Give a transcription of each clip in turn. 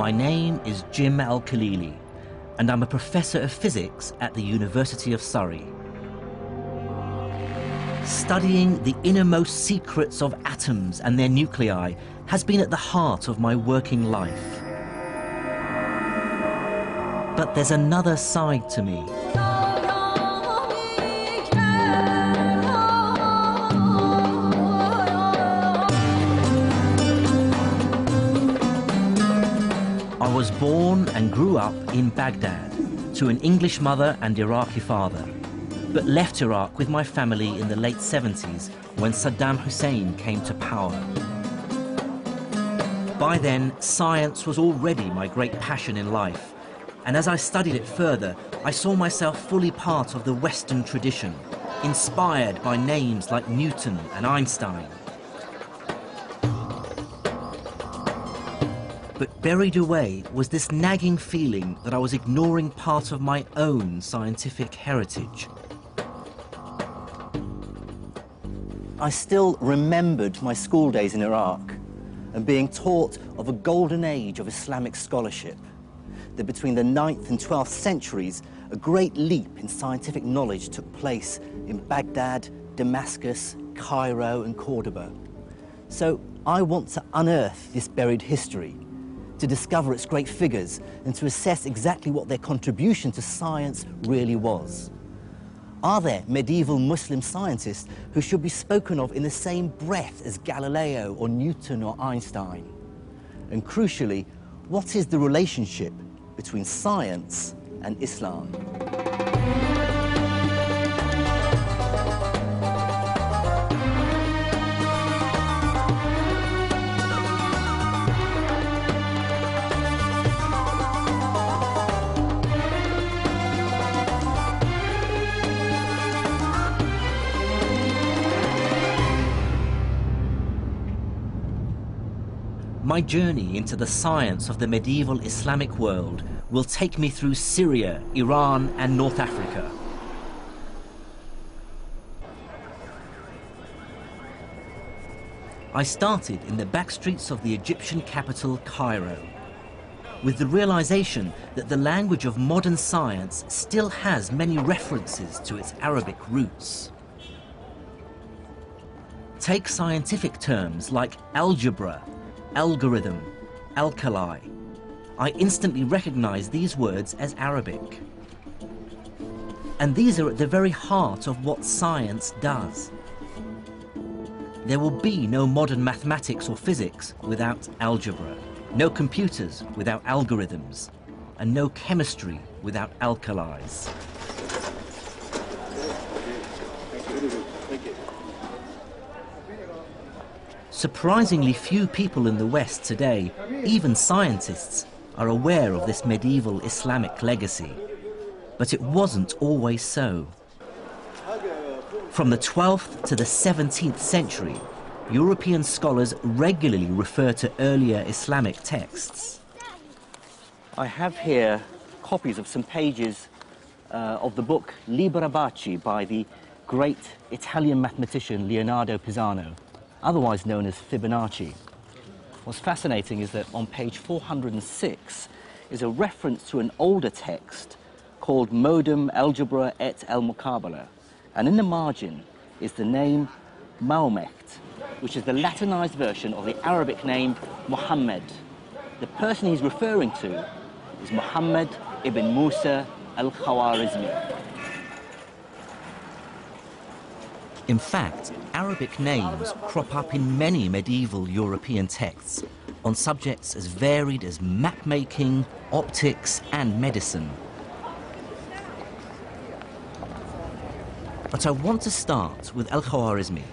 My name is Jim Al-Khalili, and I'm a professor of physics at the University of Surrey. Studying the innermost secrets of atoms and their nuclei has been at the heart of my working life. But there's another side to me. I was born and grew up in Baghdad to an English mother and Iraqi father, but left Iraq with my family in the late 70s when Saddam Hussein came to power. By then, science was already my great passion in life, and as I studied it further, I saw myself fully part of the Western tradition, inspired by names like Newton and Einstein. But buried away was this nagging feeling that I was ignoring part of my own scientific heritage. I still remembered my school days in Iraq and being taught of a golden age of Islamic scholarship, that between the 9th and 12th centuries, a great leap in scientific knowledge took place in Baghdad, Damascus, Cairo, and Cordoba. So I want to unearth this buried history, to discover its great figures and to assess exactly what their contribution to science really was. Are there medieval Muslim scientists who should be spoken of in the same breath as Galileo or Newton or Einstein? And crucially, what is the relationship between science and Islam? My journey into the science of the medieval Islamic world will take me through Syria, Iran, and North Africa. I started in the backstreets of the Egyptian capital, Cairo, with the realization that the language of modern science still has many references to its Arabic roots. Take scientific terms like algebra, algorithm, alkali. I instantly recognize these words as Arabic. And these are at the very heart of what science does. There will be no modern mathematics or physics without algebra, no computers without algorithms, and no chemistry without alkalis. Surprisingly few people in the West today, even scientists, are aware of this medieval Islamic legacy. But it wasn't always so. From the 12th to the 17th century, European scholars regularly refer to earlier Islamic texts. I have here copies of some pages of the book Liber Abaci by the great Italian mathematician Leonardo Pisano, otherwise known as Fibonacci. What's fascinating is that on page 406 is a reference to an older text called Modum Algebra et al Muqabala, and in the margin is the name Mahomet, which is the Latinized version of the Arabic name Muhammad. The person he's referring to is Muhammad ibn Musa al-Khwarizmi. In fact, Arabic names crop up in many medieval European texts on subjects as varied as map-making, optics, and medicine. But I want to start with al-Khwarizmi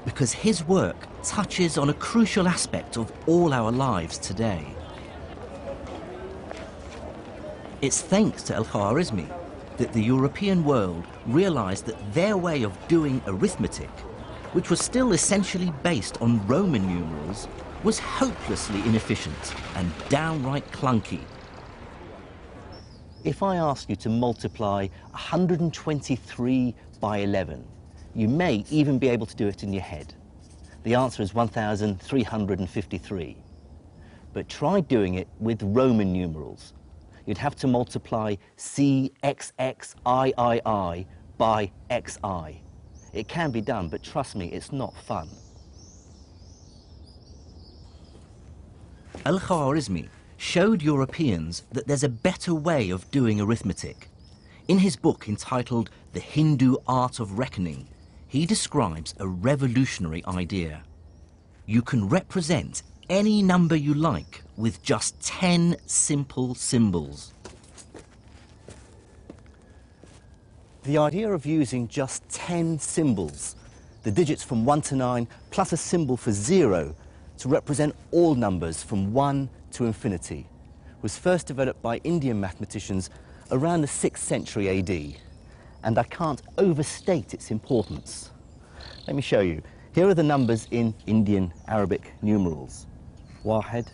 because his work touches on a crucial aspect of all our lives today. It's thanks to al-Khwarizmi that the European world realized that their way of doing arithmetic, which was still essentially based on Roman numerals, was hopelessly inefficient and downright clunky. If I ask you to multiply 123 by 11, you may even be able to do it in your head. The answer is 1,353. but try doing it with Roman numerals. You'd have to multiply CXXIII by XI. It can be done, but trust me, it's not fun. Al-Khwarizmi showed Europeans that there's a better way of doing arithmetic. In his book entitled The Hindu Art of Reckoning, he describes a revolutionary idea. You can represent any number you like with just 10 simple symbols. The idea of using just 10 symbols, the digits from 1 to 9, plus a symbol for 0, to represent all numbers from 1 to infinity, was first developed by Indian mathematicians around the 6th century AD, and I can't overstate its importance. Let me show you. Here are the numbers in Indian Arabic numerals. 1, 2,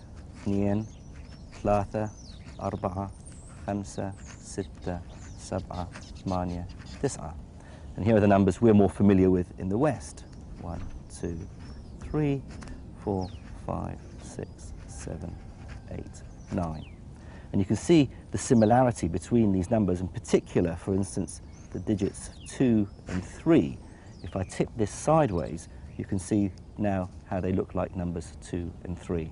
3, 4, 5, 6, 7, 8, 9. And here are the numbers we're more familiar with in the West. 1, 2, 3, 4, 5, 6, 7, 8, 9. And you can see the similarity between these numbers, in particular, for instance, the digits 2 and 3. If I tip this sideways, you can see now how they look like numbers 2 and 3.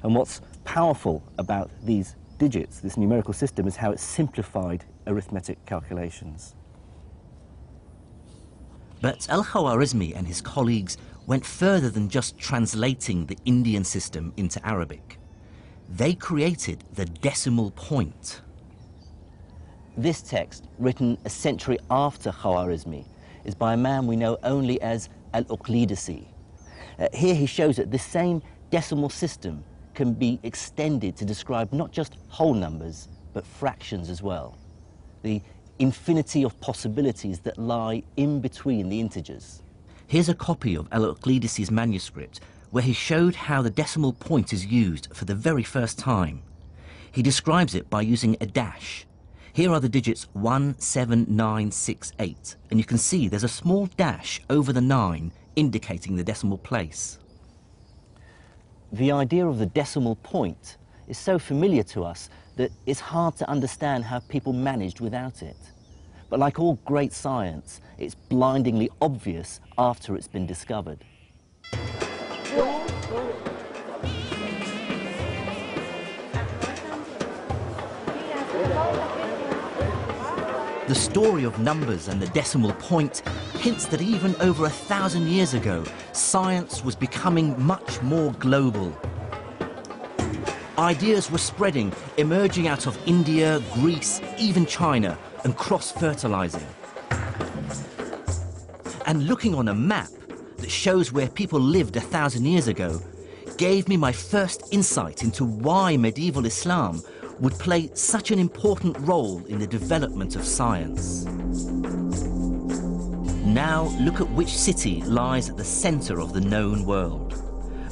And what's powerful about these digits, this numerical system, is how it's simplified arithmetic calculations. But Al-Khwarizmi and his colleagues went further than just translating the Indian system into Arabic. They created the decimal point. This text, written a century after Khwarizmi, is by a man we know only as Al-Uqlidasi. Here he shows that this same decimal system can be extended to describe not just whole numbers, but fractions as well. The infinity of possibilities that lie in between the integers. Here's a copy of Al-Uqlidasi's manuscript where he showed how the decimal point is used for the very first time. He describes it by using a dash. Here are the digits 1, 7, 9, 6, 8, and you can see there's a small dash over the 9 indicating the decimal place. The idea of the decimal point is so familiar to us that it's hard to understand how people managed without it. But like all great science, it's blindingly obvious after it's been discovered. The story of numbers and the decimal point hints that even over 1,000 years ago, science was becoming much more global. Ideas were spreading, emerging out of India, Greece, even China, and cross-fertilizing. And looking on a map that shows where people lived 1,000 years ago gave me my first insight into why medieval Islam would play such an important role in the development of science. Now look at which city lies at the center of the known world,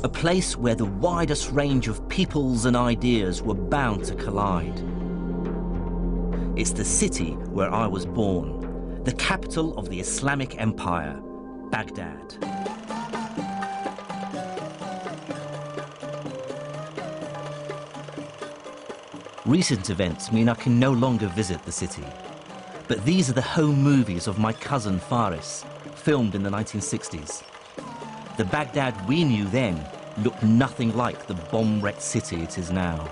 a place where the widest range of peoples and ideas were bound to collide. It's the city where I was born, the capital of the Islamic Empire, Baghdad. Recent events mean I can no longer visit the city, but these are the home movies of my cousin Faris, filmed in the 1960s. The Baghdad we knew then looked nothing like the bomb-wrecked city it is now.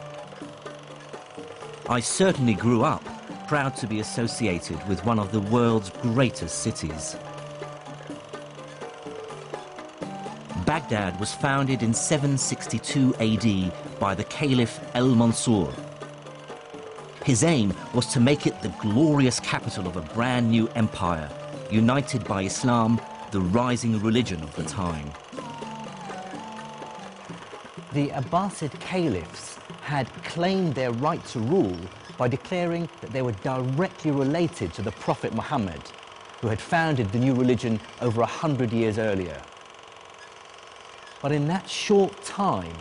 I certainly grew up proud to be associated with one of the world's greatest cities. Baghdad was founded in 762 AD by the Caliph al-Mansur. His aim was to make it the glorious capital of a brand new empire, united by Islam, the rising religion of the time. The Abbasid caliphs had claimed their right to rule by declaring that they were directly related to the Prophet Muhammad, who had founded the new religion over 100 years earlier. But in that short time,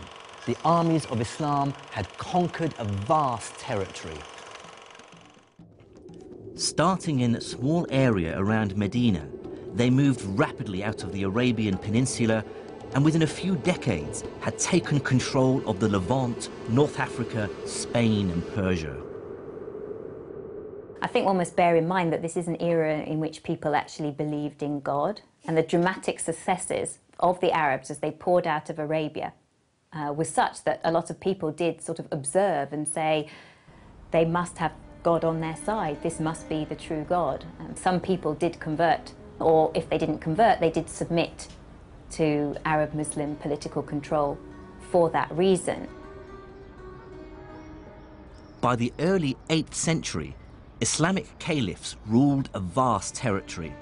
the armies of Islam had conquered a vast territory. Starting in a small area around Medina, they moved rapidly out of the Arabian Peninsula and within a few decades had taken control of the Levant, North Africa, Spain and Persia. I think one must bear in mind that this is an era in which people actually believed in God, and the dramatic successes of the Arabs as they poured out of Arabia was such that a lot of people did sort of observe and say they must have God on their side, this must be the true God. Some people did convert, or if they didn't convert, they did submit to Arab-Muslim political control for that reason. By the early 8th century, Islamic caliphs ruled a vast territory.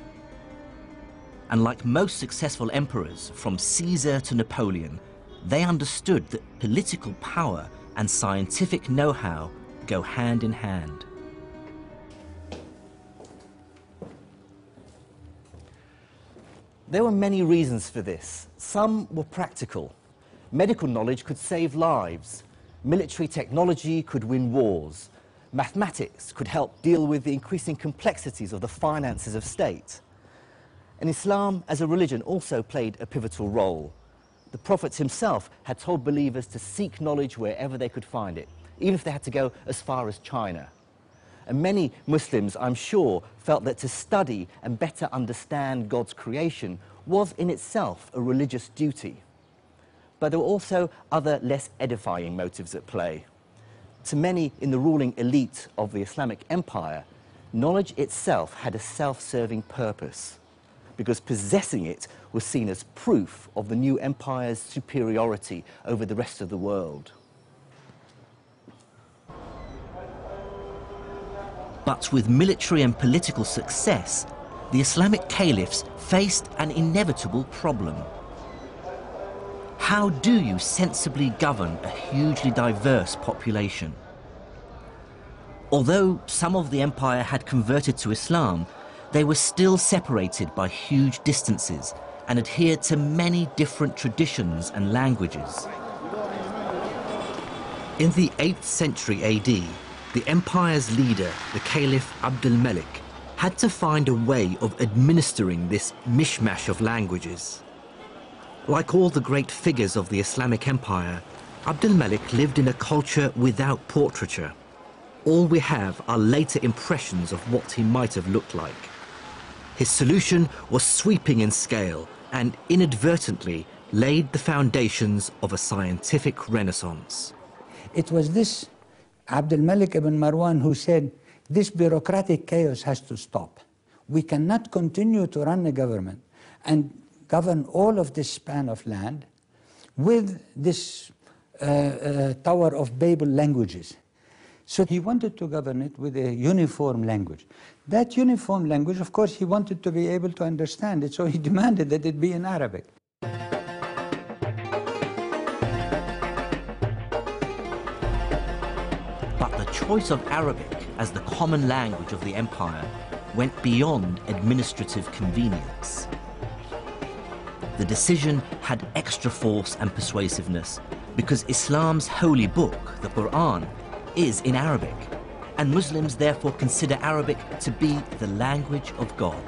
And like most successful emperors, from Caesar to Napoleon, they understood that political power and scientific know-how go hand in hand. There were many reasons for this. Some were practical. Medical knowledge could save lives. Military technology could win wars. Mathematics could help deal with the increasing complexities of the finances of state. And Islam as a religion also played a pivotal role. The Prophet himself had told believers to seek knowledge wherever they could find it, even if they had to go as far as China. And many Muslims, I'm sure, felt that to study and better understand God's creation was in itself a religious duty. But there were also other less edifying motives at play. To many in the ruling elite of the Islamic Empire, knowledge itself had a self-serving purpose, because possessing it was seen as proof of the new empire's superiority over the rest of the world. But with military and political success, the Islamic caliphs faced an inevitable problem. How do you sensibly govern a hugely diverse population? Although some of the empire had converted to Islam, they were still separated by huge distances and adhered to many different traditions and languages. In the 8th century AD, the empire's leader, the Caliph Abdul Malik, had to find a way of administering this mishmash of languages. Like all the great figures of the Islamic Empire, Abdul Malik lived in a culture without portraiture. All we have are later impressions of what he might have looked like. His solution was sweeping in scale and inadvertently laid the foundations of a scientific renaissance. It was this Abdul Malik ibn Marwan who said, this bureaucratic chaos has to stop. We cannot continue to run a government and govern all of this span of land with this Tower of Babel languages. So he wanted to govern it with a uniform language. That uniform language, of course, he wanted to be able to understand it, so he demanded that it be in Arabic. But the choice of Arabic as the common language of the empire went beyond administrative convenience. The decision had extra force and persuasiveness because Islam's holy book, the Quran, is in Arabic, and Muslims therefore consider Arabic to be the language of God.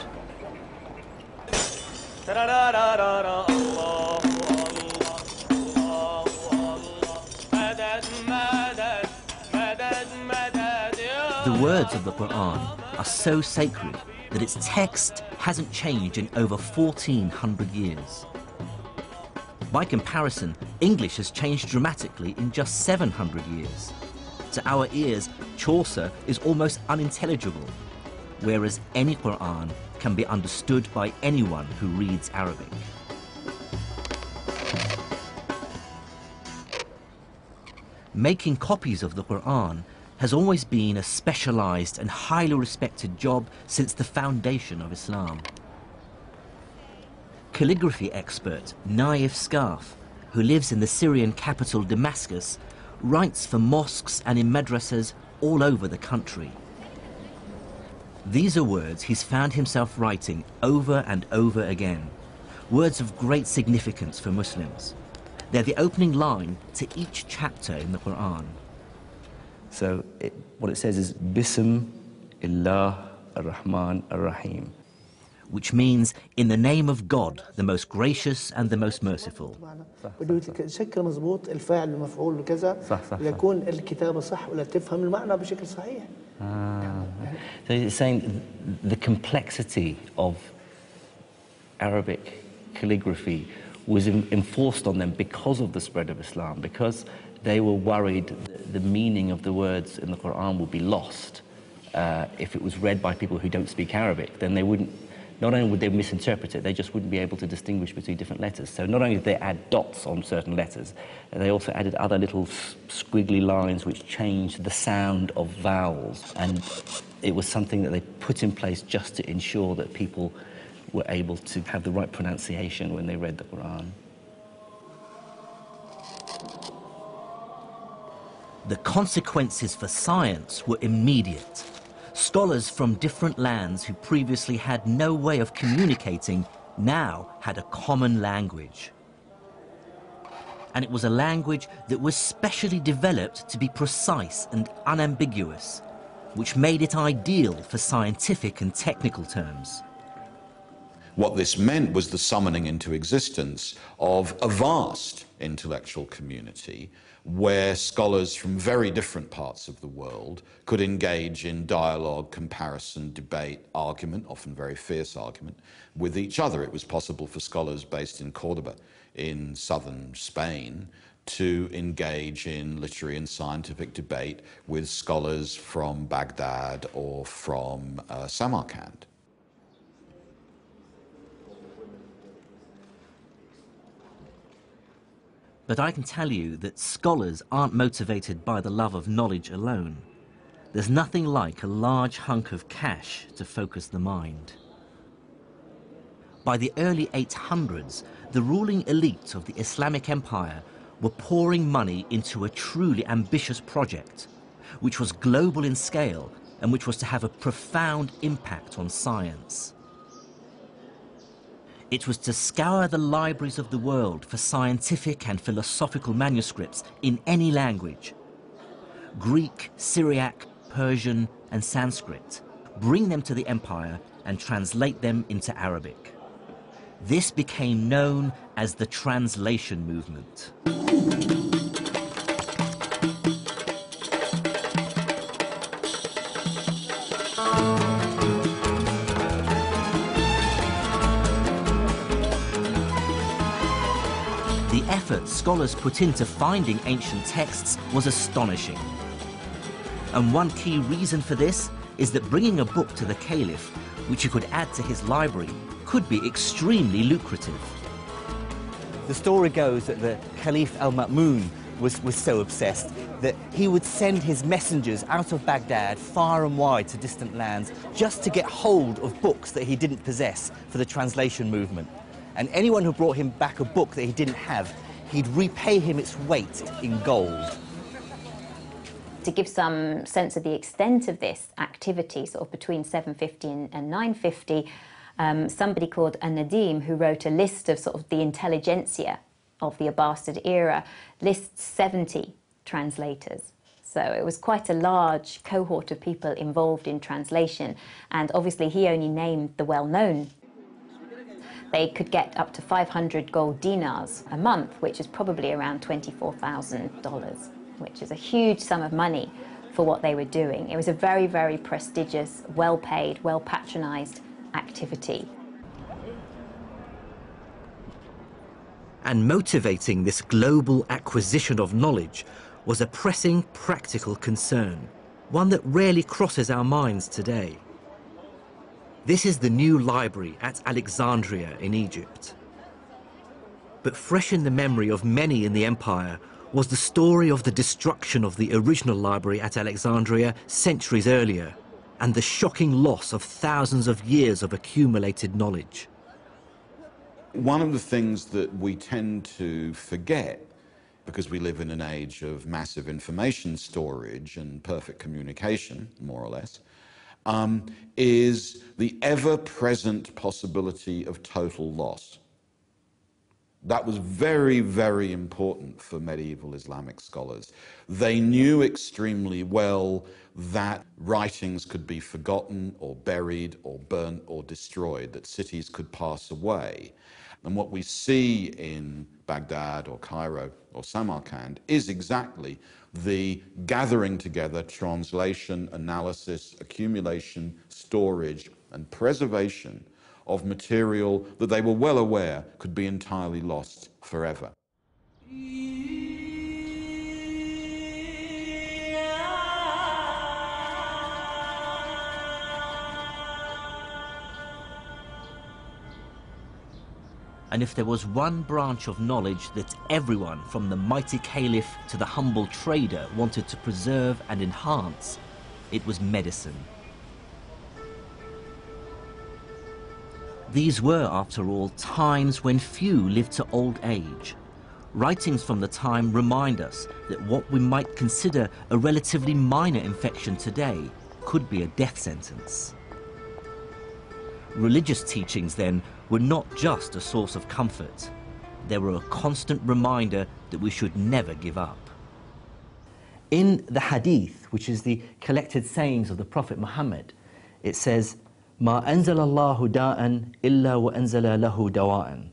The words of the Quran are so sacred that its text hasn't changed in over 1,400 years. By comparison, English has changed dramatically in just 700 years. To our ears, Chaucer is almost unintelligible, whereas any Quran can be understood by anyone who reads Arabic. Making copies of the Quran has always been a specialized and highly respected job since the foundation of Islam. Calligraphy expert Naif Scarf, who lives in the Syrian capital Damascus, writes for mosques and in madrasas all over the country. These are words he's found himself writing over and over again, words of great significance for Muslims. They're the opening line to each chapter in the Quran. So what it says is, Bism illah ar-Rahman ar-Rahim. which means in the name of God, the most gracious and the most merciful. بده يشكل مضبوط الفاعل المفعول وكذا ليكون الكتابة صح ولا تفهم المعنى بشكل صحيح. So it's saying the complexity of Arabic calligraphy was enforced on them because of the spread of Islam, because they were worried that the meaning of the words in the Quran would be lost if it was read by people who don't speak Arabic. Then they wouldn't, not only would they misinterpret it, they just wouldn't be able to distinguish between different letters. So not only did they add dots on certain letters, they also added other little squiggly lines which changed the sound of vowels. And it was something that they put in place just to ensure that people were able to have the right pronunciation when they read the Quran. The consequences for science were immediate. Scholars from different lands who previously had no way of communicating now had a common language. And it was a language that was specially developed to be precise and unambiguous, which made it ideal for scientific and technical terms. What this meant was the summoning into existence of a vast intellectual community where scholars from very different parts of the world could engage in dialogue, comparison, debate, argument, often very fierce argument, with each other. It was possible for scholars based in Cordoba in southern Spain to engage in literary and scientific debate with scholars from Baghdad or from Samarkand. But I can tell you that scholars aren't motivated by the love of knowledge alone. There's nothing like a large hunk of cash to focus the mind. By the early 800s, the ruling elite of the Islamic Empire were pouring money into a truly ambitious project, which was global in scale and which was to have a profound impact on science. It was to scour the libraries of the world for scientific and philosophical manuscripts in any language. Greek, Syriac, Persian, and Sanskrit. Bring them to the empire and translate them into Arabic. This became known as the translation movement. The effort scholars put into finding ancient texts was astonishing. And one key reason for this is that bringing a book to the caliph, which he could add to his library, could be extremely lucrative. The story goes that the Caliph al-Ma'mun was so obsessed that he would send his messengers out of Baghdad far and wide to distant lands just to get hold of books that he didn't possess for the translation movement. And anyone who brought him back a book that he didn't have, he'd repay him its weight in gold. To give some sense of the extent of this activity, sort of between 750 and 950, somebody called An-Nadim, who wrote a list of sort of the intelligentsia of the Abbasid era, lists 70 translators. So it was quite a large cohort of people involved in translation, and obviously he only named the well-known. They could get up to 500 gold dinars a month, which is probably around $24,000, which is a huge sum of money for what they were doing. It was a very, very prestigious, well-paid, well-patronized activity. And motivating this global acquisition of knowledge was a pressing practical concern, one that rarely crosses our minds today. This is the new library at Alexandria in Egypt. But fresh in the memory of many in the empire was the story of the destruction of the original library at Alexandria centuries earlier, and the shocking loss of thousands of years of accumulated knowledge. One of the things that we tend to forget, because we live in an age of massive information storage and perfect communication, more or less, is the ever-present possibility of total loss. That was very, very important for medieval Islamic scholars. They knew extremely well that writings could be forgotten or buried or burnt or destroyed, that cities could pass away. And what we see in Baghdad or Cairo or Samarkand is exactly the gathering together, translation, analysis, accumulation, storage, and preservation of material that they were well aware could be entirely lost forever. And if there was one branch of knowledge that everyone, from the mighty caliph to the humble trader, wanted to preserve and enhance, it was medicine. These were, after all, times when few lived to old age. Writings from the time remind us that what we might consider a relatively minor infection today could be a death sentence. Religious teachings, then, were not just a source of comfort. They were a constant reminder that we should never give up. In the Hadith, which is the collected sayings of the Prophet Muhammad, it says, "Ma anzala Allahu da'an illa wa anzala lahu dawa'an,"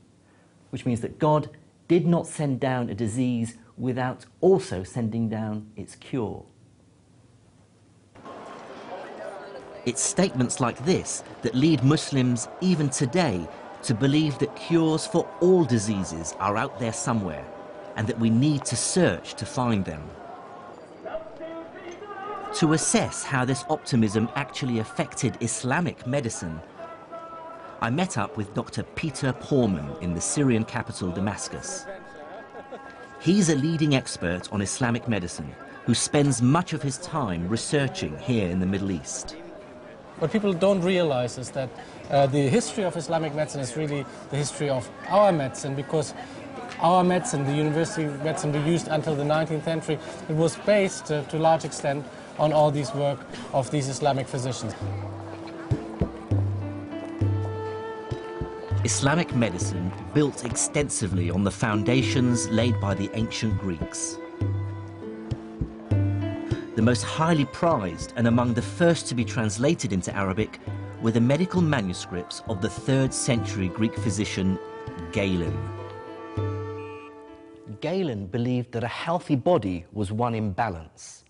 which means that God did not send down a disease without also sending down its cure. It's statements like this that lead Muslims, even today, to believe that cures for all diseases are out there somewhere, and that we need to search to find them. To assess how this optimism actually affected Islamic medicine, I met up with Dr. Peter Porman in the Syrian capital, Damascus. He's a leading expert on Islamic medicine who spends much of his time researching here in the Middle East. What people don't realize is that the history of Islamic medicine is really the history of our medicine, because our medicine, the university medicine we used until the 19th century, it was based to a large extent on all this work of these Islamic physicians. Islamic medicine built extensively on the foundations laid by the ancient Greeks. The most highly prized and among the first to be translated into Arabic were the medical manuscripts of the 3rd century Greek physician Galen. Galen believed that a healthy body was one in balance,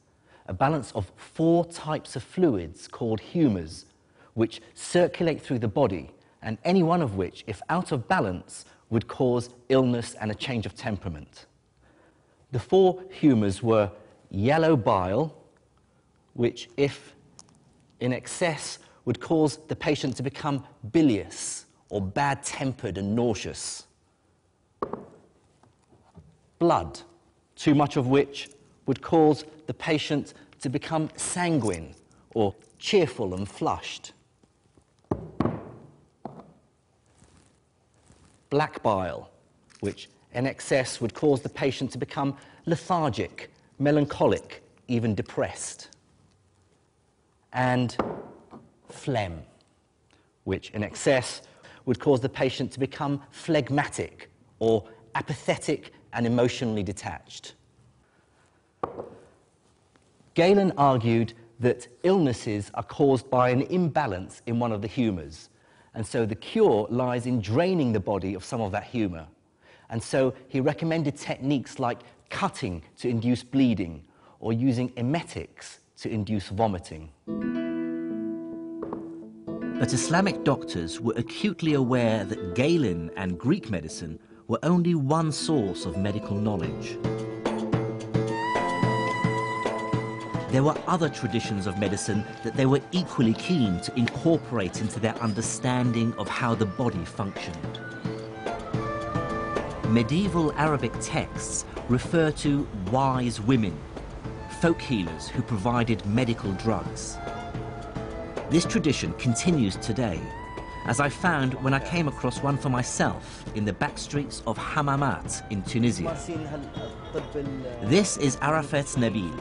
a balance of 4 types of fluids called humours, which circulate through the body, and any one of which, if out of balance, would cause illness and a change of temperament. The 4 humours were yellow bile, which, if in excess, would cause the patient to become bilious or bad-tempered and nauseous. Blood, too much of which would cause the patient to become sanguine or cheerful and flushed. Black bile, which in excess would cause the patient to become lethargic, melancholic, even depressed. And phlegm, which in excess would cause the patient to become phlegmatic or apathetic and emotionally detached. Galen argued that illnesses are caused by an imbalance in one of the humours, and so the cure lies in draining the body of some of that humour. And so he recommended techniques like cutting to induce bleeding or using emetics to induce vomiting. But Islamic doctors were acutely aware that Galen and Greek medicine were only one source of medical knowledge. There were other traditions of medicine that they were equally keen to incorporate into their understanding of how the body functioned. Medieval Arabic texts refer to wise women, folk healers who provided medical drugs. This tradition continues today, as I found when I came across one for myself in the back streets of Hammamat in Tunisia. This is Arafat Nabil.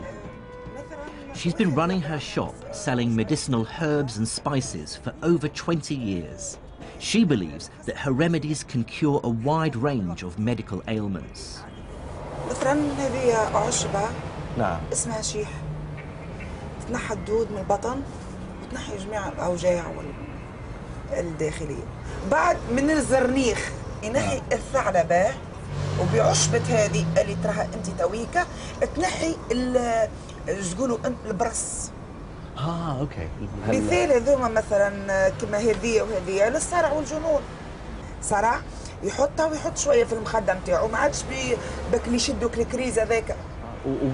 She's been running her shop selling medicinal herbs and spices for over 20 years. She believes that her remedies can cure a wide range of medical ailments. مثلا هذه عشبة نعم. اسمها شيح تنحى الدود من البطن وتنحي جميع الأوجاع الداخلية. بعد من الزرنيخ ينحي الثعلبة وبعشبة هذه اللي تراها أنت تويكا تنحي تقولوا البرص. اوكي. مثال هذوما مثلا كما هذه وهذه للصرع والجنون. صرع يحطها ويحط شويه في المخده نتاعو ما عادش بك اللي يشدوك الكريز هذاك.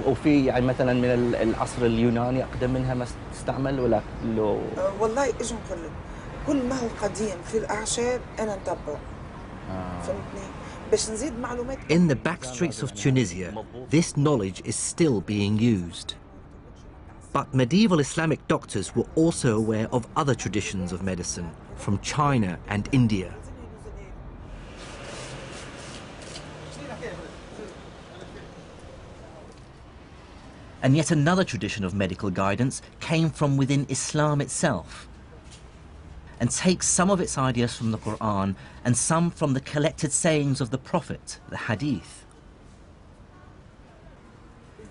وفي يعني مثلا من العصر اليوناني اقدم منها ما تستعمل ولا لو والله اجي نقول لك كل ما هو قديم في الاعشاب انا نتبعه. فهمتني باش نزيد معلومات. In the back streets of Tunisia, this knowledge is still being used. But medieval Islamic doctors were also aware of other traditions of medicine from China and India. And yet another tradition of medical guidance came from within Islam itself and takes some of its ideas from the Quran and some from the collected sayings of the Prophet, the Hadith.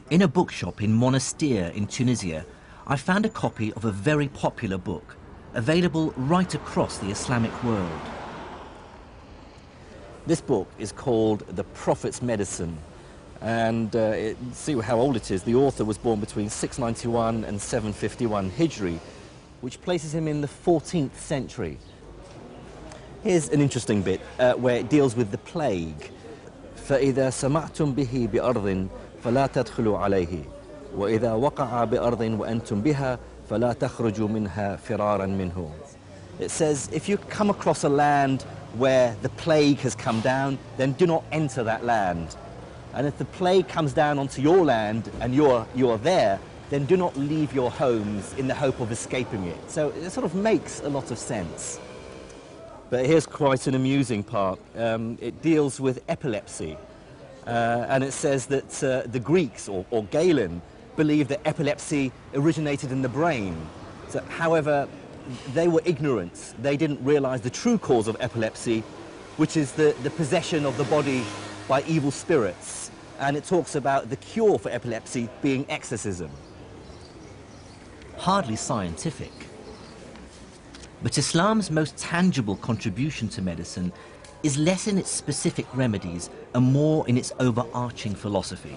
In a bookshop in Monastir in Tunisia, I found a copy of a very popular book, available right across the Islamic world. This book is called The Prophet's Medicine, and see how old it is. The author was born between 691 and 751 Hijri, which places him in the 14th century. Here's an interesting bit where it deals with the plague. فإذا سمعتم به بأرض فلا تدخلوا عليه وإذا وقع بأرض وأنتم بها فلا تخرجوا منها فرارا منه. It says if you come across a land where the plague has come down, then do not enter that land. And if the plague comes down onto your land and you're there, then do not leave your homes in the hope of escaping it. So it sort of makes a lot of sense. But here's quite an amusing part. It deals with epilepsy. And it says that the Greeks, or Galen, believed that epilepsy originated in the brain. So, however, they were ignorant. They didn't realize the true cause of epilepsy, which is the possession of the body by evil spirits. And it talks about the cure for epilepsy being exorcism. Hardly scientific. But Islam's most tangible contribution to medicine is less in its specific remedies and more in its overarching philosophy.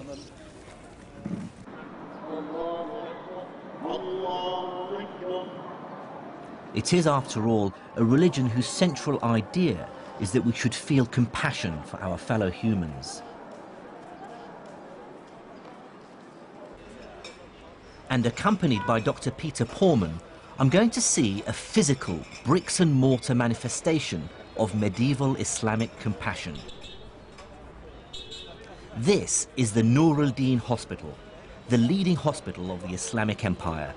It is, after all, a religion whose central idea is that we should feel compassion for our fellow humans. And accompanied by Dr. Peter Porman, I'm going to see a physical bricks and mortar manifestation of medieval Islamic compassion. This is the Nur al-Din Hospital, the leading hospital of the Islamic Empire,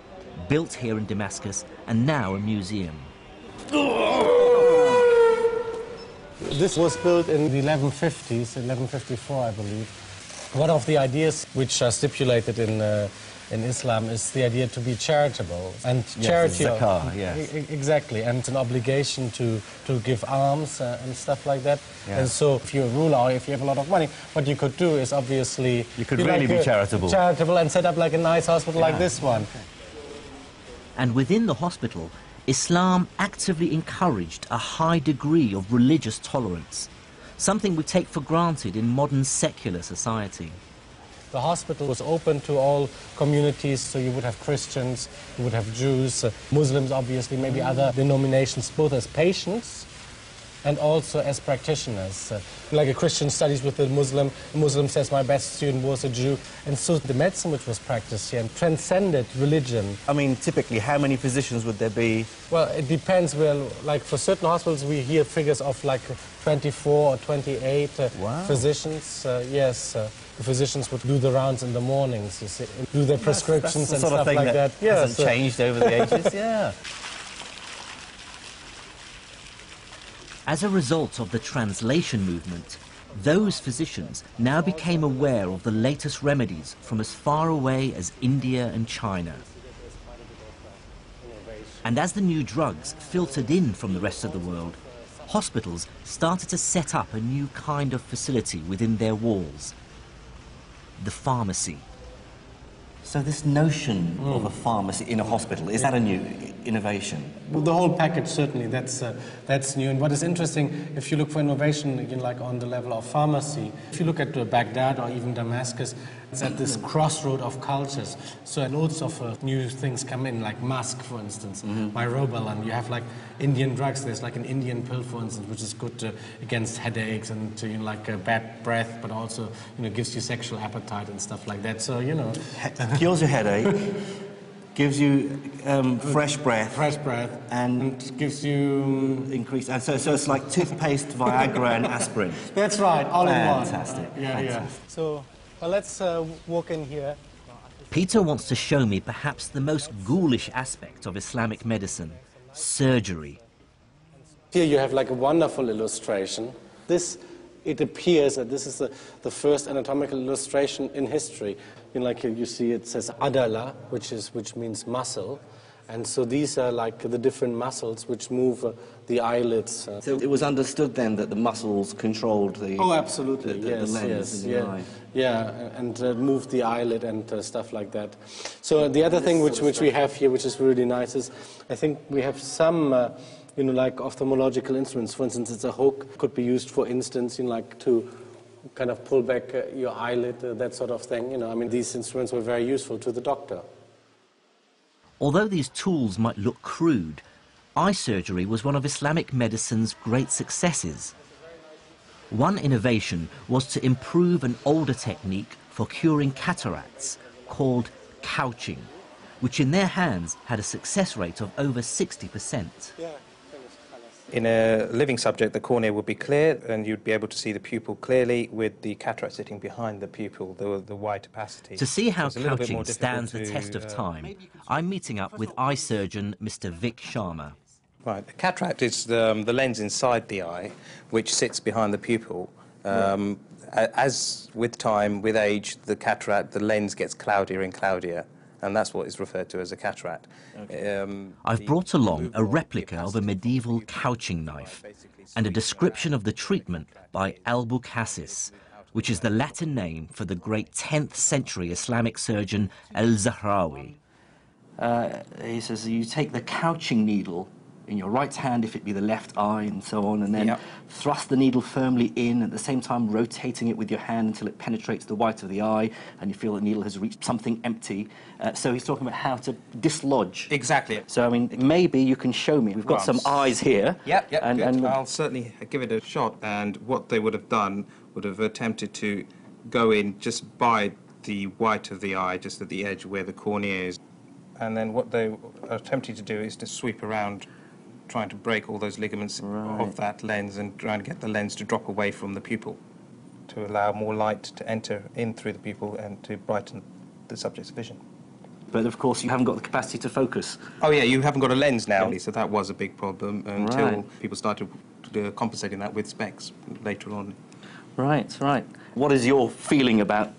built here in Damascus and now a museum. This was built in the 1150s, 1154, I believe. One of the ideas which are stipulated in Islam is the idea to be charitable. And yes, charity... zakah, yes. Exactly, and it's an obligation to give alms and stuff like that. Yeah. And so if you're a ruler or if you have a lot of money, what you could do is obviously... You could really be charitable. Charitable and set up like a nice hospital like this one. Okay. And within the hospital, Islam actively encouraged a high degree of religious tolerance, something we take for granted in modern secular society. The hospital was open to all communities, so you would have Christians, you would have Jews, Muslims obviously, maybe other denominations, both as patients and also as practitioners. Like a Christian studies with a Muslim says my best student was a Jew, and so the medicine which was practiced here transcended religion. I mean, typically, how many physicians would there be? Well, it depends. Well, like for certain hospitals, we hear figures of like 24 or 28 physicians. Yes, the physicians would do the rounds in the mornings, you see, do their prescriptions that's the and sort of stuff thing like that. Hasn't changed over the ages, yeah. As a result of the translation movement, those physicians now became aware of the latest remedies from as far away as India and China. And as the new drugs filtered in from the rest of the world, hospitals started to set up a new kind of facility within their walls, the pharmacy. So this notion of a pharmacy in a hospital, is that a new innovation? Well, the whole package, certainly, that's new. And what is interesting, if you look for innovation, again, like on the level of pharmacy, if you look at Baghdad or even Damascus, it's at this crossroad of cultures. So loads of new things come in, like musk, for instance, myrobalan. You have like Indian drugs. There's like an Indian pill, for instance, which is good against headaches and to, bad breath, but also, gives you sexual appetite and stuff like that. So, Cures your headache, gives you fresh breath. Fresh breath. And gives you... increased... And so it's like toothpaste, Viagra and aspirin. That's right, all in one. Fantastic. Yeah, yeah. So, well, let's walk in here. Peter wants to show me perhaps the most ghoulish aspect of Islamic medicine, surgery. Here you have like a wonderful illustration. It appears that this is the first anatomical illustration in history. Like you see, it says adala, which means muscle. And so these are like the different muscles which move the eyelids. So it was understood then that the muscles controlled the... Oh, absolutely, the lens in the eye. Yeah, and moved the eyelid and stuff like that. So the other thing which we have here, which is really nice, is I think we have some... like ophthalmological instruments. For instance, it's a hook, could be used, for instance, like to kind of pull back your eyelid, that sort of thing. I mean, these instruments were very useful to the doctor. Although these tools might look crude, eye surgery was one of Islamic medicine's great successes. One innovation was to improve an older technique for curing cataracts called couching, which in their hands had a success rate of over 60%. In a living subject, the cornea would be clear and you'd be able to see the pupil clearly with the cataract sitting behind the pupil, the wide opacity. To see how couching stands the test of time, I'm meeting up with eye surgeon Mr. Vic Sharma. Right, the cataract is the lens inside the eye, which sits behind the pupil. As with time, with age, the lens gets cloudier and cloudier. And that's what is referred to as a cataract. Okay. I've brought along a replica of a medieval couching knife and a description of the treatment by Al-Bukassis, which is the Latin name for the great 10th century Islamic surgeon Al-Zahrawi. He says you take the couching needle in your right hand, if it be the left eye, and so on, and then thrust the needle firmly in, at the same time rotating it with your hand until it penetrates the white of the eye, and you feel the needle has reached something empty. So he's talking about how to dislodge. Exactly. So, I mean, maybe you can show me. We've got some eyes here. Yep, and I'll certainly give it a shot. And what they would have done would have attempted to go in just by the white of the eye, just at the edge where the cornea is. And then what they are attempting to do is to sweep around, trying to break all those ligaments of that lens and trying to get the lens to drop away from the pupil to allow more light to enter in through the pupil and to brighten the subject's vision. But, of course, you haven't got the capacity to focus. Oh, yeah, you haven't got a lens now, so that was a big problem until people started compensating that with specs later on. Right, right. What is your feeling about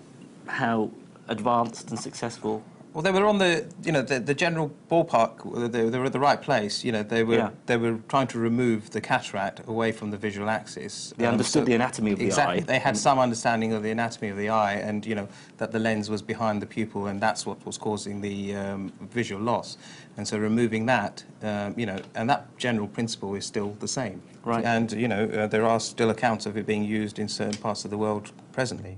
how advanced and successful? Well, they were on the general ballpark. They were at the right place. They were trying to remove the cataract away from the visual axis. They understood the anatomy of the eye. Exactly. They had some understanding of the anatomy of the eye, and that the lens was behind the pupil, and that's what was causing the visual loss. And so removing that, and that general principle is still the same. Right. And there are still accounts of it being used in certain parts of the world presently.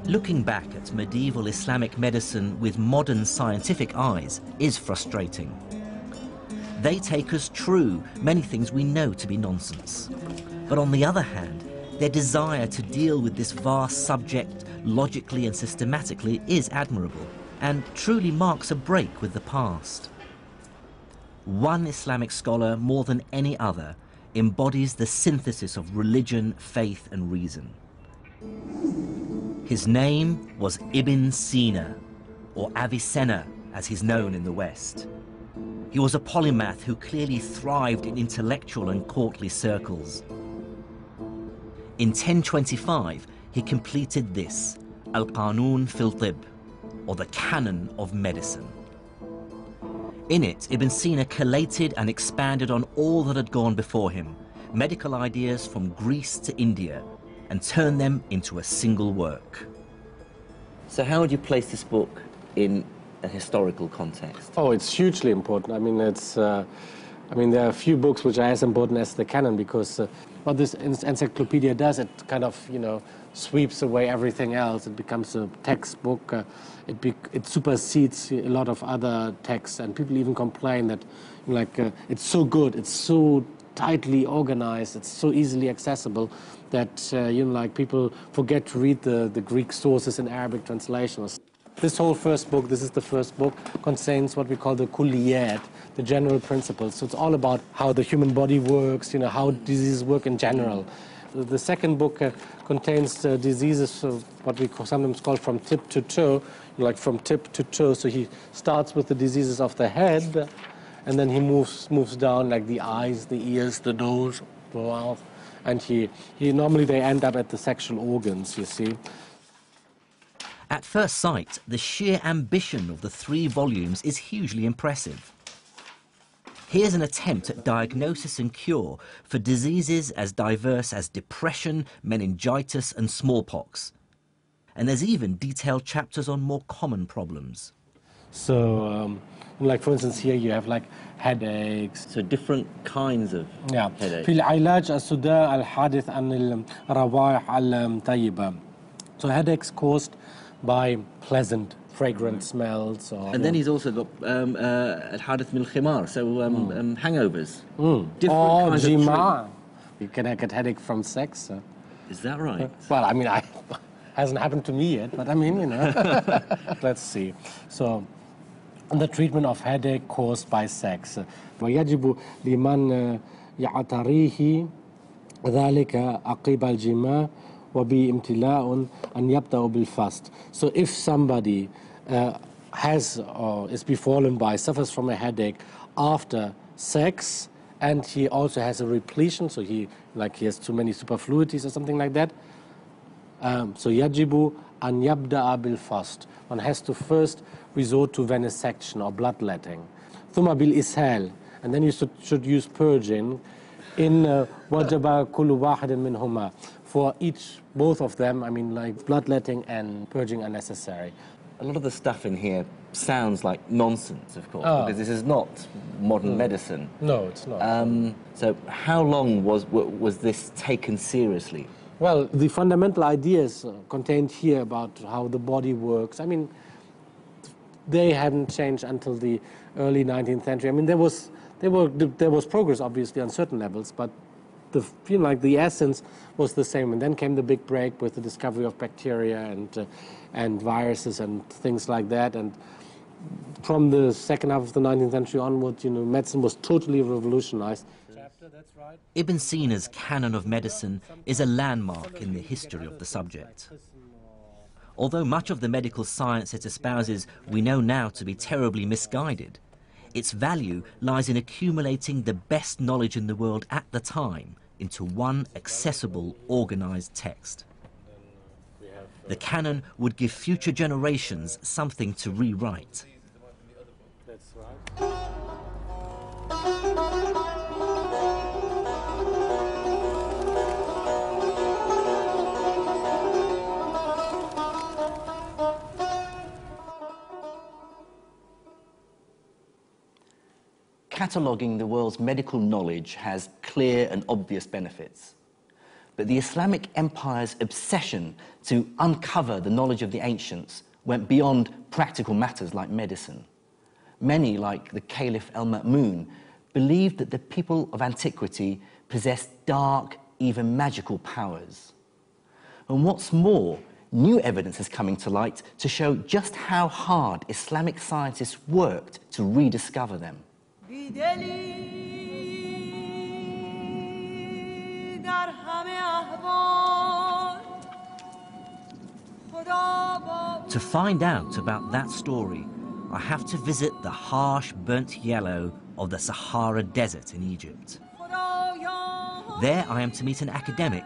Looking back at medieval Islamic medicine with modern scientific eyes is frustrating. They take as true many things we know to be nonsense. But on the other hand, their desire to deal with this vast subject logically and systematically is admirable and truly marks a break with the past. One Islamic scholar, more than any other, embodies the synthesis of religion, faith and reason. His name was Ibn Sina, or Avicenna, as he's known in the West. He was a polymath who clearly thrived in intellectual and courtly circles. In 1025, he completed this, Al-Qanun fil Tib, or the Canon of Medicine. In it, Ibn Sina collated and expanded on all that had gone before him, medical ideas from Greece to India, and turned them into a single work. So how would you place this book in a historical context? Oh, it's hugely important. I mean, there are a few books which are as important as the canon, because what this encyclopedia does, it kind of, sweeps away everything else. It becomes a textbook. It supersedes a lot of other texts, and people even complain that, it's so good, it's so tightly organized, it's so easily accessible that people forget to read the Greek sources in Arabic translations. This whole first book, this is the first book, contains what we call the kulliyat, the general principles. So it's all about how the human body works, how diseases work in general. The second book contains diseases, what we sometimes call from tip to toe, like from tip to toe. So he starts with the diseases of the head, and then he moves down, like the eyes, the ears, the nose, the mouth, and normally they end up at the sexual organs, you see. At first sight, the sheer ambition of the 3 volumes is hugely impressive. Here's an attempt at diagnosis and cure for diseases as diverse as depression, meningitis and smallpox. And there's even detailed chapters on more common problems. So, for instance, here you have headaches. So different kinds of headaches. في العلاج الصداع الحادث عن الروائح الطيبة. So headaches caused by pleasant, fragrant smells. And then he's also got al-hadith min al-khimar, so hangovers. Different kinds of jima. You can get headache from sex. Is that right? Well, hasn't happened to me yet, but let's see. So, the treatment of headache caused by sex. ويجب لمن يعتريه ذلك عقب الجماع وبامتلاء أن يبدأ بالفast. So if somebody has or is befallen by, suffers from a headache after sex, and he also has a repletion, so he has too many superfluities or something like that, so يجب أن يبدأ بالفast. One has to first resort to venesection or bloodletting. ثم بالإسهال, and then you should use purging. In وجب كل واحد منهما. For both of them, bloodletting and purging are necessary. A lot of the stuff in here sounds like nonsense, of course, because this is not modern medicine. No, it's not. So how long was this taken seriously? Well, the fundamental ideas contained here about how the body works, they hadn't changed until the early 19th century. There was progress, obviously, on certain levels, but the essence was the same. And then came the big break with the discovery of bacteria and viruses and things like that. And from the second half of the 19th century onward, medicine was totally revolutionized. Ibn Sina's canon of medicine is a landmark in the history of the subject. Although much of the medical science it espouses we know now to be terribly misguided, its value lies in accumulating the best knowledge in the world at the time into one accessible, organized text. The canon would give future generations something to rewrite. Cataloguing the world's medical knowledge has clear and obvious benefits. But the Islamic Empire's obsession to uncover the knowledge of the ancients went beyond practical matters like medicine. Many, like the Caliph al-Ma'mun, believed that the people of antiquity possessed dark, even magical powers. And what's more, new evidence is coming to light to show just how hard Islamic scientists worked to rediscover them. To find out about that story, I have to visit the harsh, burnt yellow of the Sahara Desert in Egypt. There I am to meet an academic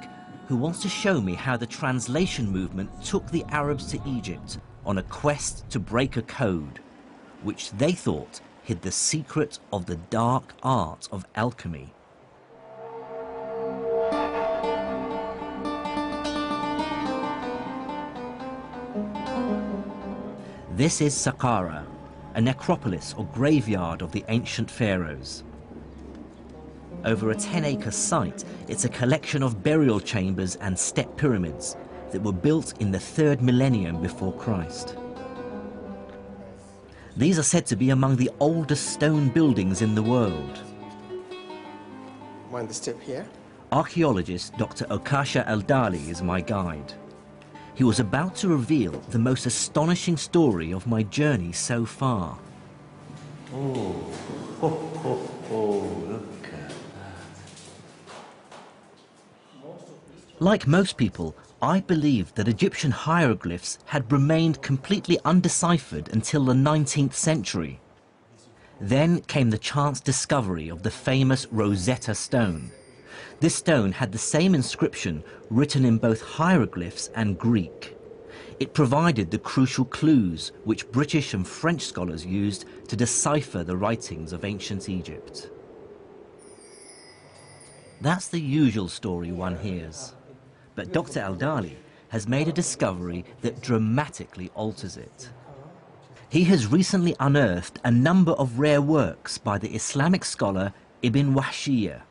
who wants to show me how the translation movement took the Arabs to Egypt on a quest to break a code, which they thought hid the secret of the dark art of alchemy. This is Saqqara, a necropolis or graveyard of the ancient pharaohs. Over a 10-acre site, it's a collection of burial chambers and step pyramids that were built in the 3rd millennium before Christ. These are said to be among the oldest stone buildings in the world. Mind the step here? Archaeologist Dr. Okasha Al-Dali is my guide. He was about to reveal the most astonishing story of my journey so far. Oh, look at that. Like most people, I believed that Egyptian hieroglyphs had remained completely undeciphered until the 19th century. Then came the chance discovery of the famous Rosetta Stone. This stone had the same inscription written in both hieroglyphs and Greek. It provided the crucial clues which British and French scholars used to decipher the writings of ancient Egypt. That's the usual story one hears. But Dr. Al-Dali has made a discovery that dramatically alters it. He has recently unearthed a number of rare works by the Islamic scholar Ibn Wahshiyya.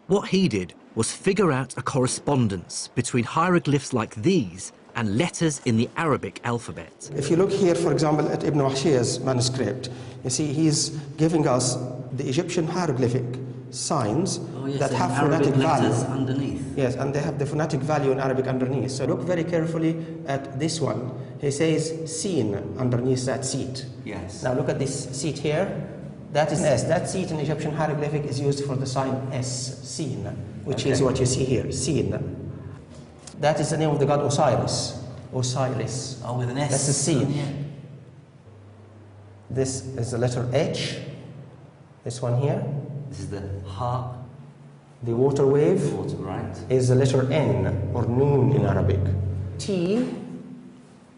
What he did was figure out a correspondence between hieroglyphs like these and letters in the Arabic alphabet. If you look here, for example, at Ibn Wahshiyya's manuscript, you see he's giving us the Egyptian hieroglyphic signs that have phonetic value underneath. Yes, and they have the phonetic value in Arabic underneath. So look very carefully at this one. He says seen underneath that seat. Yes. Now look at this seat here. That is S. That seat in Egyptian hieroglyphic is used for the sign S, seen, which is what you see here, seen. That is the name of the god Osiris. Osiris. Oh, with an S. That's the seen. Yeah. This is the letter H. This one here. This is the ha. The water wave Water, right. is the letter N, or noon in Arabic. T,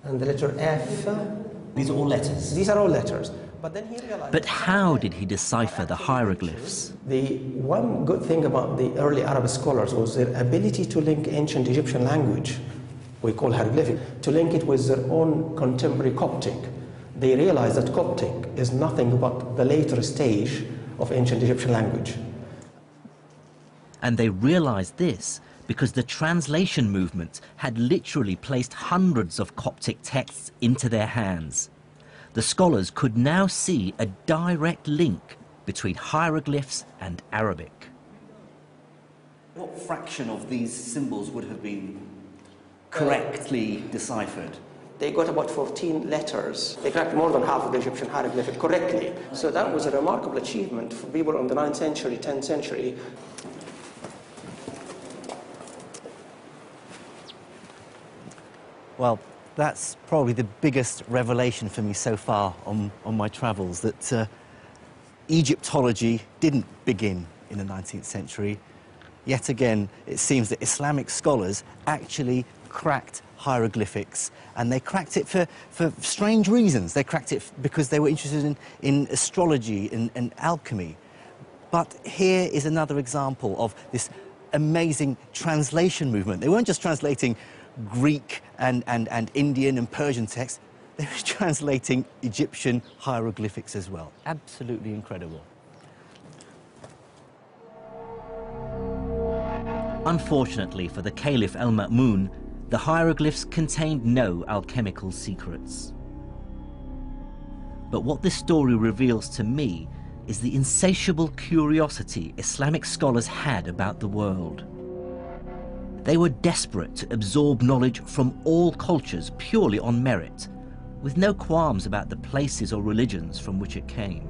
and the letter F. These are all letters. These are all letters. But then he realized... But how did he decipher the hieroglyphs? The one good thing about the early Arab scholars was their ability to link ancient Egyptian language, we call hieroglyphic, to link it with their own contemporary Coptic. They realized that Coptic is nothing but the later stage of ancient Egyptian language. And they realized this because the translation movement had literally placed hundreds of Coptic texts into their hands. The scholars could now see a direct link between hieroglyphs and Arabic. What fraction of these symbols would have been correctly deciphered? They got about 14 letters. They cracked more than half of the Egyptian hieroglyphic correctly. So that was a remarkable achievement for people in the 9th century, 10th century. Well, that's probably the biggest revelation for me so far on my travels, that Egyptology didn't begin in the 19th century. Yet again, it seems that Islamic scholars actually cracked hieroglyphics, and they cracked it for strange reasons. They cracked it because they were interested in astrology and alchemy. But here is another example of this amazing translation movement. They weren't just translating Greek and Indian and Persian texts, they were translating Egyptian hieroglyphics as well. Absolutely incredible. Unfortunately for the Caliph Al-Ma'mun, the hieroglyphs contained no alchemical secrets. But what this story reveals to me is the insatiable curiosity Islamic scholars had about the world. They were desperate to absorb knowledge from all cultures purely on merit, with no qualms about the places or religions from which it came.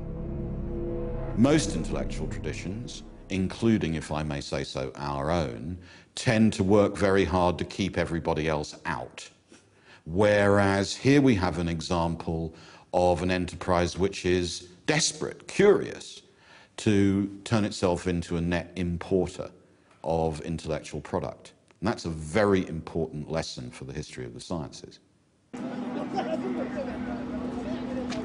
Most intellectual traditions, including, if I may say so, our own, tend to work very hard to keep everybody else out. Whereas here we have an example of an enterprise which is desperate, curious, to turn itself into a net importer of intellectual product. And that's a very important lesson for the history of the sciences.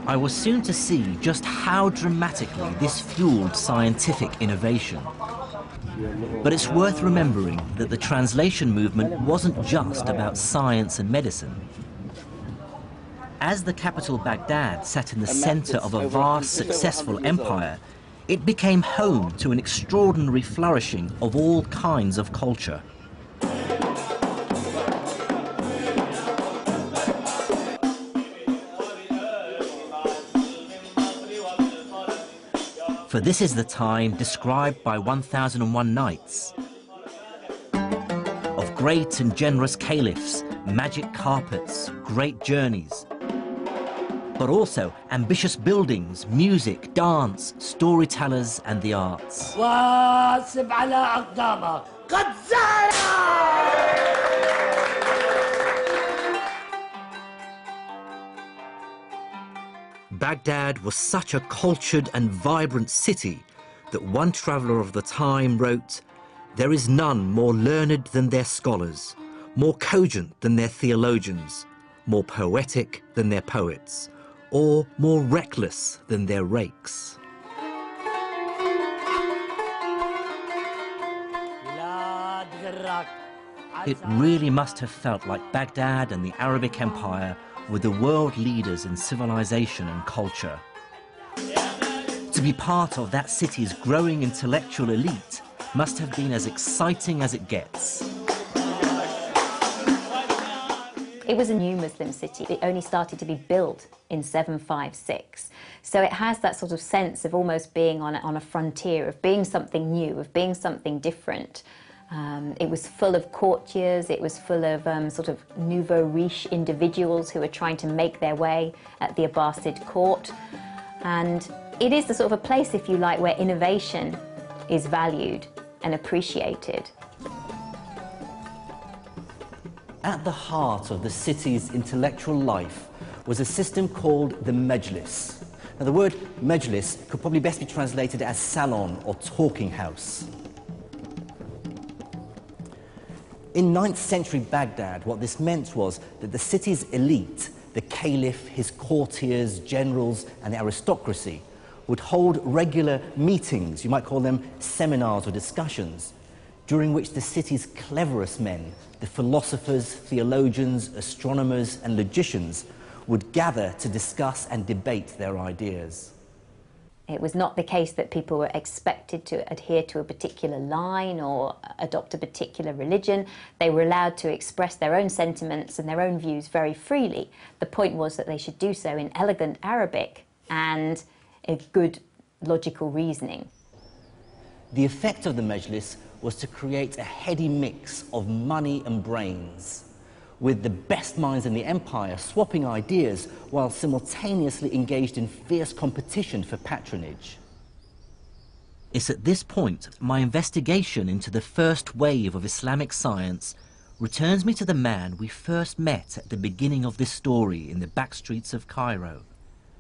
I was soon to see just how dramatically this fueled scientific innovation. But it's worth remembering that the translation movement wasn't just about science and medicine. As the capital Baghdad sat in the center of a vast, successful empire, it became home to an extraordinary flourishing of all kinds of culture. For this is the time described by 1001 Nights, of great and generous caliphs, magic carpets, great journeys, but also ambitious buildings, music, dance, storytellers and the arts. Baghdad was such a cultured and vibrant city that one traveller of the time wrote, "There is none more learned than their scholars, more cogent than their theologians, more poetic than their poets, or more reckless than their rakes." It really must have felt like Baghdad and the Arabic Empire were the world leaders in civilization and culture. To be part of that city's growing intellectual elite must have been as exciting as it gets. It was a new Muslim city. It only started to be built in 756. So it has that sort of sense of almost being on a frontier, of being something new, of being something different. It was full of courtiers, it was full of sort of nouveau riche individuals who were trying to make their way at the Abbasid court. And it is the sort of a place, if you like, where innovation is valued and appreciated. At the heart of the city's intellectual life was a system called the Majlis. Now, the word Majlis could probably best be translated as salon or talking house. In 9th century Baghdad, what this meant was that the city's elite, the caliph, his courtiers, generals, and the aristocracy, would hold regular meetings, you might call them seminars or discussions, during which the city's cleverest men, the philosophers, theologians, astronomers, and logicians, would gather to discuss and debate their ideas. It was not the case that people were expected to adhere to a particular line or adopt a particular religion. They were allowed to express their own sentiments and their own views very freely. The point was that they should do so in elegant Arabic and a good logical reasoning. The effect of the Majlis was to create a heady mix of money and brains, with the best minds in the empire swapping ideas while simultaneously engaged in fierce competition for patronage. It's at this point my investigation into the first wave of Islamic science returns me to the man we first met at the beginning of this story in the back streets of Cairo,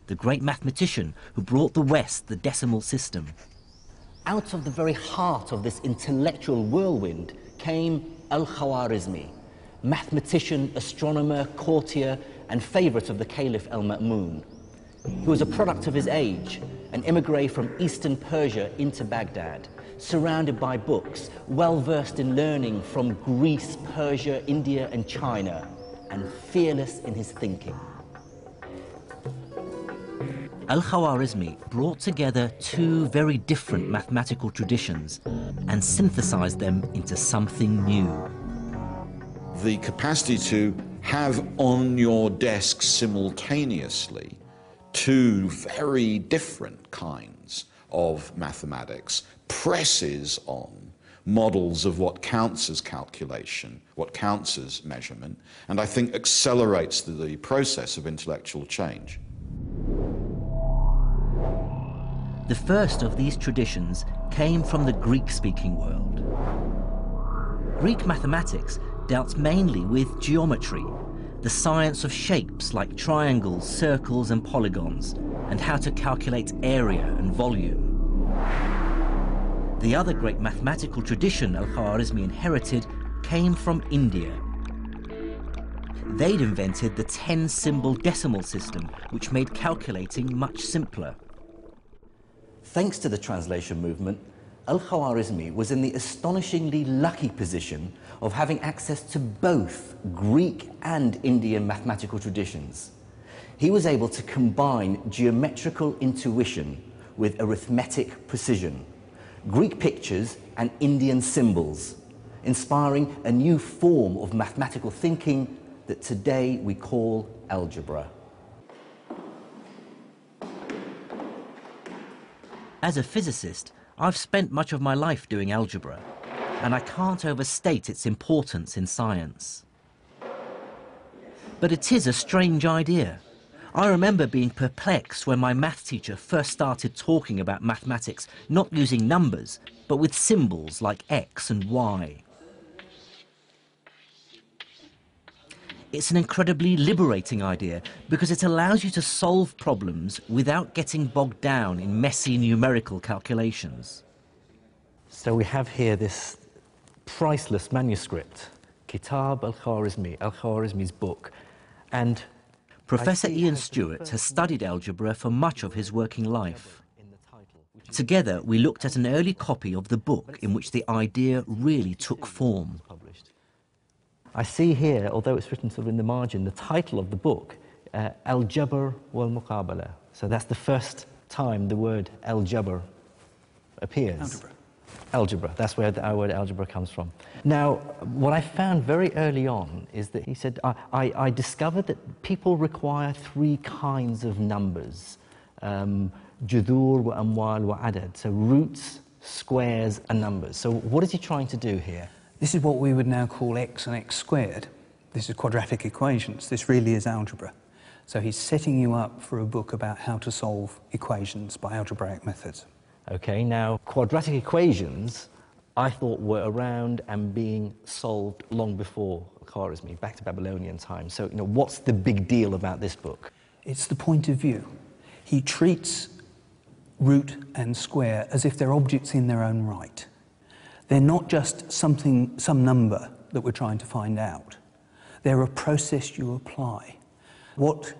the great mathematician who brought the West the decimal system. Out of the very heart of this intellectual whirlwind came Al-Khwarizmi, mathematician, astronomer, courtier, and favourite of the Caliph al-Ma'mun, who was a product of his age, an immigré from eastern Persia into Baghdad, surrounded by books, well-versed in learning from Greece, Persia, India, and China, and fearless in his thinking. Al-Khwarizmi brought together two very different mathematical traditions and synthesized them into something new. The capacity to have on your desk simultaneously two very different kinds of mathematics presses on models of what counts as calculation, what counts as measurement, and I think accelerates the process of intellectual change. The first of these traditions came from the Greek-speaking world. Greek mathematics dealt mainly with geometry, the science of shapes like triangles, circles, and polygons, and how to calculate area and volume. The other great mathematical tradition Al-Khwarizmi inherited came from India. They'd invented the 10-symbol decimal system, which made calculating much simpler. Thanks to the translation movement, Al-Khwarizmi was in the astonishingly lucky position of having access to both Greek and Indian mathematical traditions. He was able to combine geometrical intuition with arithmetic precision, Greek pictures and Indian symbols, inspiring a new form of mathematical thinking that today we call algebra. As a physicist, I've spent much of my life doing algebra, and I can't overstate its importance in science. But it is a strange idea. I remember being perplexed when my math teacher first started talking about mathematics not using numbers, but with symbols like X and Y. It's an incredibly liberating idea because it allows you to solve problems without getting bogged down in messy numerical calculations. So we have here this priceless manuscript, Kitab al-Khwarizmi, Al-Khwarizmi's book, and Professor Ian Stewart has studied algebra for much of his working life. Together, we looked at an early copy of the book in which the idea really took form. I see here, although it's written sort of in the margin, the title of the book, Al-Jabr wal-Muqabala. So that's the first time the word Al-Jabr appears. Algebra. Algebra, that's where our word algebra comes from. Now, what I found very early on is that he said, I discovered that people require three kinds of numbers, judur wa amwal wa adad, so roots, squares and numbers. So what is he trying to do here? This is what we would now call x and x squared. This is quadratic equations. This really is algebra. So he's setting you up for a book about how to solve equations by algebraic methods. Okay, now quadratic equations I thought were around and being solved long before Khwarizmi, back to Babylonian times. So, what's the big deal about this book? It's the point of view. He treats root and square as if they're objects in their own right. They're not just some number that we're trying to find out. They're a process you apply. What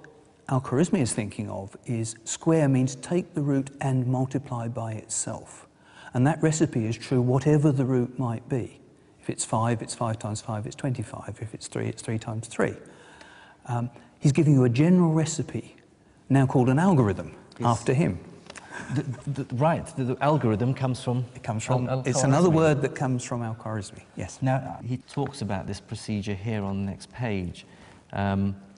Al-Khwarizmi is thinking of is square means take the root and multiply by itself. And that recipe is true whatever the root might be. If it's 5, it's 5 times 5, it's 25. If it's 3, it's 3 times 3. He's giving you a general recipe, now called an algorithm, after him. The algorithm comes from... It comes from... It's another word that comes from Al-Khwarizmi, yes. Now, he talks about this procedure here on the next page.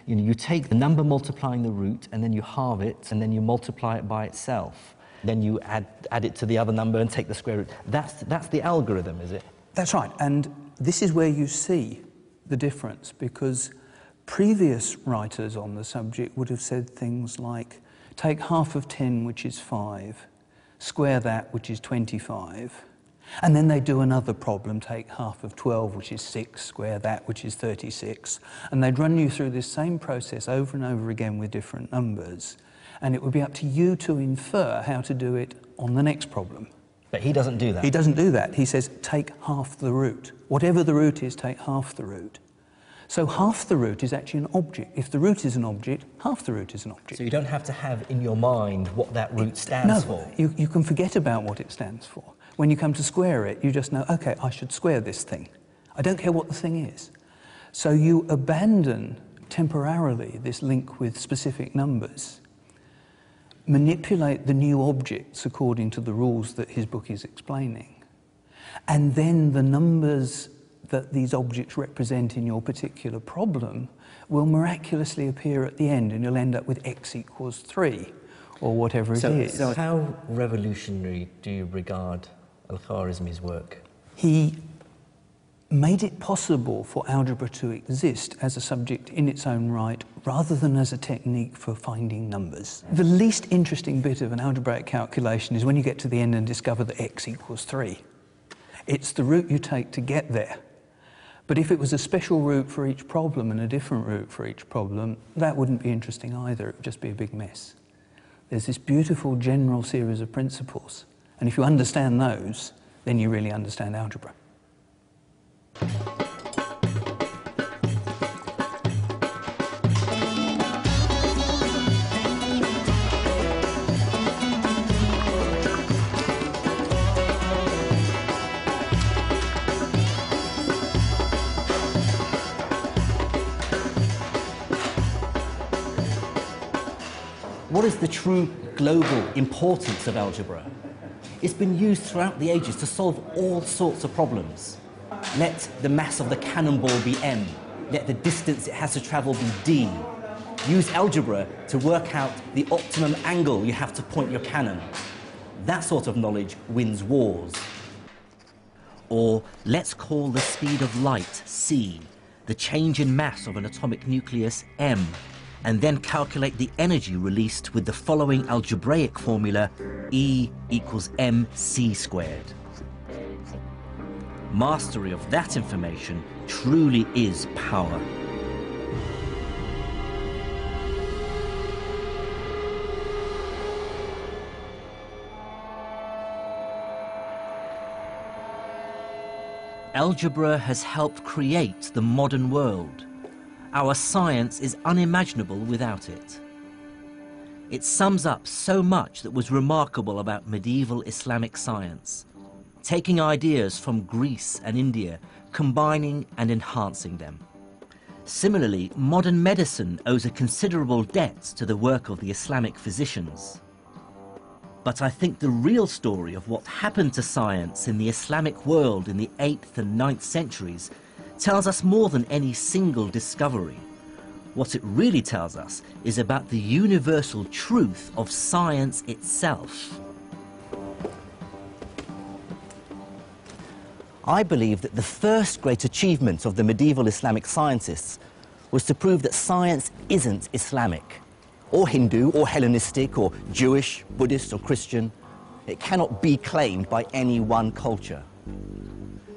You take the number multiplying the root, and then you halve it, and then you multiply it by itself. Then you add it to the other number and take the square root. That's the algorithm, is it? That's right, and this is where you see the difference, because previous writers on the subject would have said things like, take half of 10, which is 5, square that, which is 25, and then they do another problem, take half of 12, which is 6, square that, which is 36, and they'd run you through this same process over and over again with different numbers, and it would be up to you to infer how to do it on the next problem. But he doesn't do that. He doesn't do that. He says, take half the root. Whatever the root is, take half the root. So half the root is actually an object. If the root is an object, half the root is an object. So you don't have to have in your mind what that root stands for. You can forget about what it stands for. When you come to square it, you just know, okay, I should square this thing. I don't care what the thing is. So you abandon temporarily this link with specific numbers, manipulate the new objects according to the rules that his book is explaining, and then the numbers that these objects represent in your particular problem will miraculously appear at the end, and you'll end up with x equals 3, or whatever it is. So how revolutionary do you regard Al-Khwarizmi's work? He made it possible for algebra to exist as a subject in its own right, rather than as a technique for finding numbers. The least interesting bit of an algebraic calculation is when you get to the end and discover that x equals 3. It's the route you take to get there. But if it was a special route for each problem and a different route for each problem, that wouldn't be interesting either. It would just be a big mess. There's this beautiful general series of principles, and if you understand those, then you really understand algebra. what is the true global importance of algebra? It's been used throughout the ages to solve all sorts of problems. Let the mass of the cannonball be m. Let the distance it has to travel be d. Use algebra to work out the optimum angle you have to point your cannon. That sort of knowledge wins wars. Or let's call the speed of light c, the change in mass of an atomic nucleus m, and then calculate the energy released with the following algebraic formula: E equals mc squared. Mastery of that information truly is power. Algebra has helped create the modern world. Our science is unimaginable without it. It sums up so much that was remarkable about medieval Islamic science, taking ideas from Greece and India, combining and enhancing them. Similarly, modern medicine owes a considerable debt to the work of the Islamic physicians. But I think the real story of what happened to science in the Islamic world in the 8th and 9th centuries tells us more than any single discovery. What it really tells us is about the universal truth of science itself. I believe that the first great achievement of the medieval Islamic scientists was to prove that science isn't Islamic, or Hindu, or Hellenistic, or Jewish, Buddhist, or Christian. It cannot be claimed by any one culture.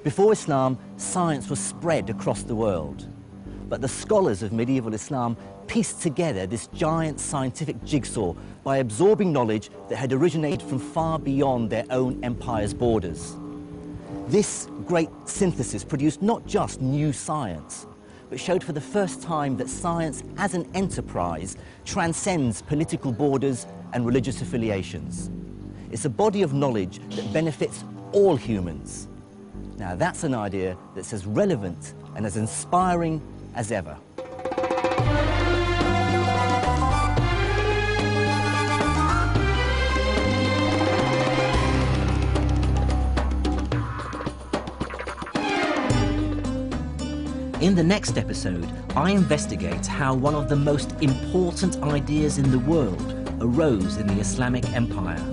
Before Islam, science was spread across the world. But the scholars of medieval Islam pieced together this giant scientific jigsaw by absorbing knowledge that had originated from far beyond their own empire's borders. This great synthesis produced not just new science, but showed for the first time that science as an enterprise transcends political borders and religious affiliations. It's a body of knowledge that benefits all humans. Now that's an idea that's as relevant and as inspiring as ever. In the next episode, I investigate how one of the most important ideas in the world arose in the Islamic Empire.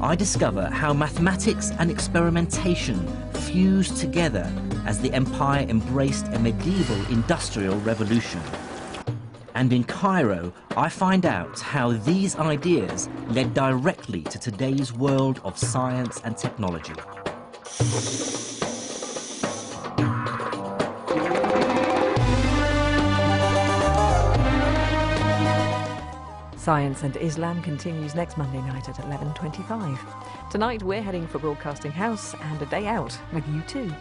I discover how mathematics and experimentation fused together as the empire embraced a medieval industrial revolution. And in Cairo, I find out how these ideas led directly to today's world of science and technology. Science and Islam continues next Monday night at 11:25. Tonight we're heading for Broadcasting House and a day out with U2.